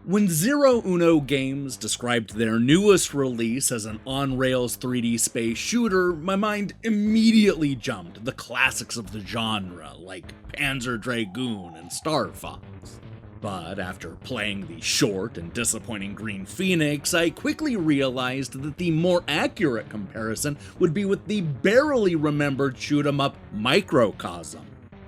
When Zero Uno Games described their newest release as an on-rails 3D space shooter, my mind immediately jumped to the classics of the genre, like Panzer Dragoon and Star Fox. But after playing the short and disappointing Green Phoenix, I quickly realized that the more accurate comparison would be with the barely remembered shoot-'em-up Microcosm.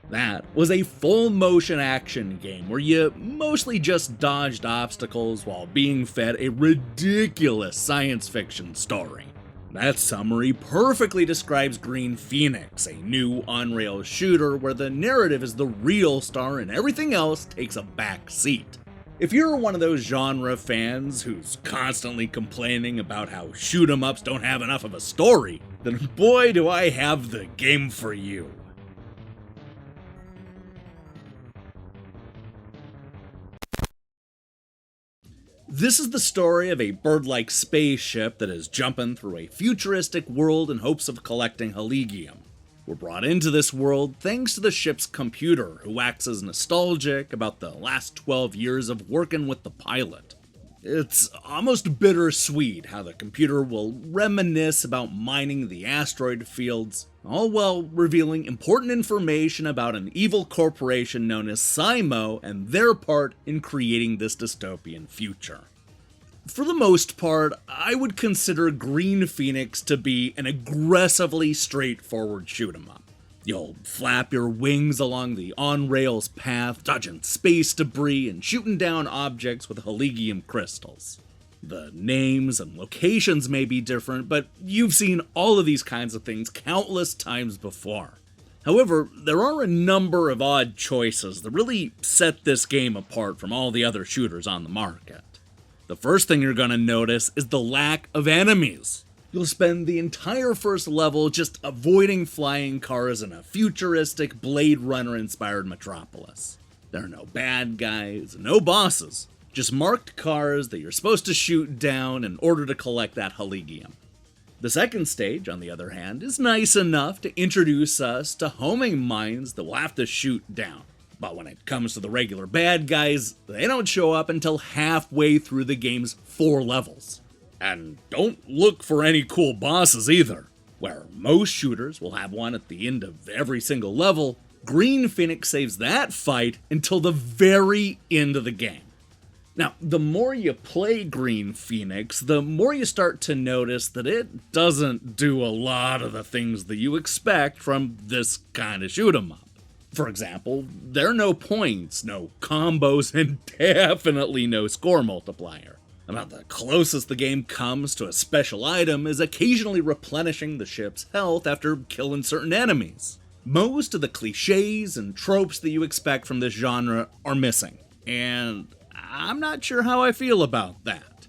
That was a full-motion action game where you mostly just dodged obstacles while being fed a ridiculous science fiction story. That summary perfectly describes Green Phoenix, a new on-rails shooter where the narrative is the real star and everything else takes a back seat. If you're one of those genre fans who's constantly complaining about how shoot-'em-ups don't have enough of a story, then boy do I have the game for you. This is the story of a bird-like spaceship that is jumping through a futuristic world in hopes of collecting Heligium. We're brought into this world thanks to the ship's computer, who acts as nostalgic about the last 12 years of working with the pilot. It's almost bittersweet how the computer will reminisce about mining the asteroid fields, all while revealing important information about an evil corporation known as Simo and their part in creating this dystopian future. For the most part, I would consider Green Phoenix to be an aggressively straightforward shoot-'em-up. You'll flap your wings along the on-rails path, dodging space debris and shooting down objects with Heligium crystals. The names and locations may be different, but you've seen all of these kinds of things countless times before. However, there are a number of odd choices that really set this game apart from all the other shooters on the market. The first thing you're going to notice is the lack of enemies. You'll spend the entire first level just avoiding flying cars in a futuristic Blade Runner-inspired metropolis. There are no bad guys, no bosses, just marked cars that you're supposed to shoot down in order to collect that Heligium. The second stage, on the other hand, is nice enough to introduce us to homing mines that we'll have to shoot down. But when it comes to the regular bad guys, they don't show up until halfway through the game's 4 levels. And don't look for any cool bosses either. Where most shooters will have one at the end of every single level, Green Phoenix saves that fight until the very end of the game. Now, the more you play Green Phoenix, the more you start to notice that it doesn't do a lot of the things that you expect from this kind of shoot-'em-up. For example, there are no points, no combos, and definitely no score multiplier. About the closest the game comes to a special item is occasionally replenishing the ship's health after killing certain enemies. Most of the cliches and tropes that you expect from this genre are missing, and I'm not sure how I feel about that.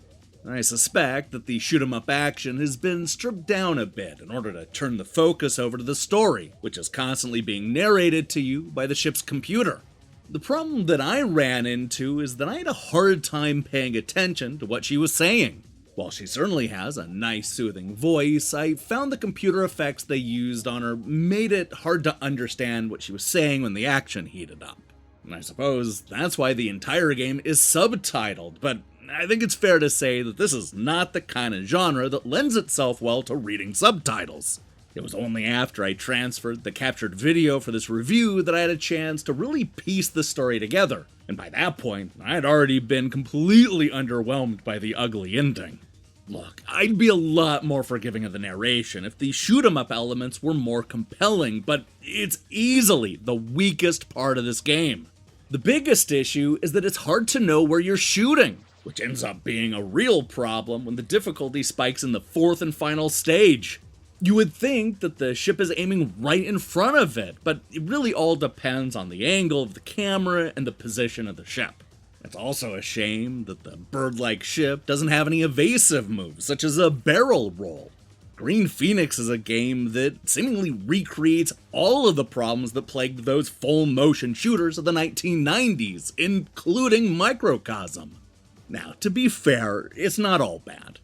I suspect that the shoot-'em-up action has been stripped down a bit in order to turn the focus over to the story, which is constantly being narrated to you by the ship's computer. The problem that I ran into is that I had a hard time paying attention to what she was saying. While she certainly has a nice soothing voice, I found the computer effects they used on her made it hard to understand what she was saying when the action heated up. And I suppose that's why the entire game is subtitled, but I think it's fair to say that this is not the kind of genre that lends itself well to reading subtitles. It was only after I transferred the captured video for this review that I had a chance to really piece the story together, and by that point, I had already been completely underwhelmed by the ugly ending. Look, I'd be a lot more forgiving of the narration if the shoot-'em-up elements were more compelling, but it's easily the weakest part of this game. The biggest issue is that it's hard to know where you're shooting, which ends up being a real problem when the difficulty spikes in the 4th and final stage. You would think that the ship is aiming right in front of it, but it really all depends on the angle of the camera and the position of the ship. It's also a shame that the bird-like ship doesn't have any evasive moves, such as a barrel roll. Green Phoenix is a game that seemingly recreates all of the problems that plagued those full-motion shooters of the 1990s, including Microcosm. Now, to be fair, it's not all bad.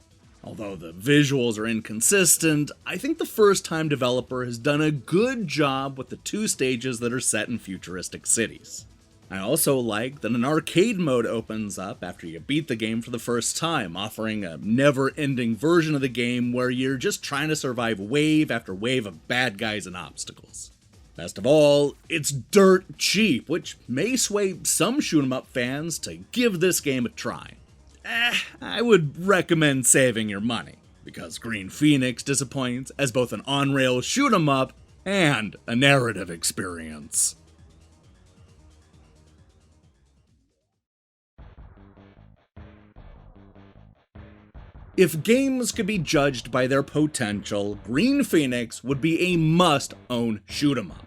Although the visuals are inconsistent, I think the first-time developer has done a good job with the 2 stages that are set in futuristic cities. I also like that an arcade mode opens up after you beat the game for the first time, offering a never-ending version of the game where you're just trying to survive wave after wave of bad guys and obstacles. Best of all, it's dirt cheap, which may sway some shoot-'em-up fans to give this game a try. I would recommend saving your money, because Green Phoenix disappoints as both an on-rail shoot-'em-up and a narrative experience. If games could be judged by their potential, Green Phoenix would be a must-own shoot-'em-up.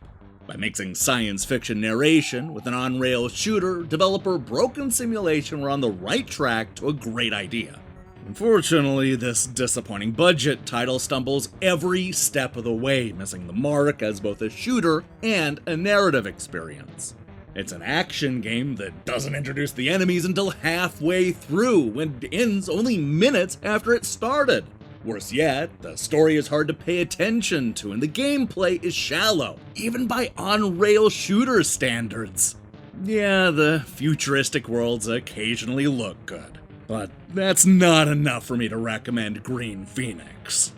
By mixing science fiction narration with an on-rail shooter, developer Broken Simulation were on the right track to a great idea. Unfortunately, this disappointing budget title stumbles every step of the way, missing the mark as both a shooter and a narrative experience. It's an action game that doesn't introduce the enemies until halfway through, and ends only minutes after it started. Worse yet, the story is hard to pay attention to, and the gameplay is shallow, even by on-rail shooter standards. Yeah, the futuristic worlds occasionally look good, but that's not enough for me to recommend Green Phoenix.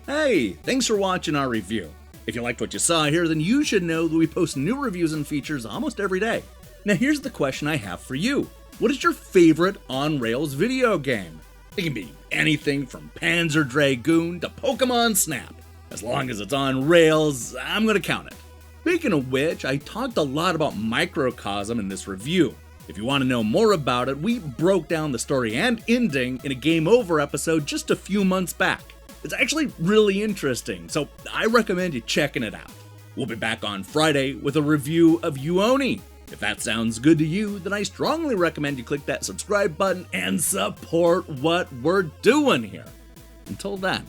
Hey, thanks for watching our review. If you liked what you saw here, then you should know that we post new reviews and features almost every day. Now here's the question I have for you. What is your favorite on-rails video game? It can be anything from Panzer Dragoon to Pokemon Snap. As long as it's on rails, I'm gonna count it. Speaking of which, I talked a lot about Microcosm in this review. If you want to know more about it, we broke down the story and ending in a Game Over episode just a few months back. It's actually really interesting, so I recommend you checking it out. We'll be back on Friday with a review of Uoni. If that sounds good to you, then I strongly recommend you click that subscribe button and support what we're doing here. Until then.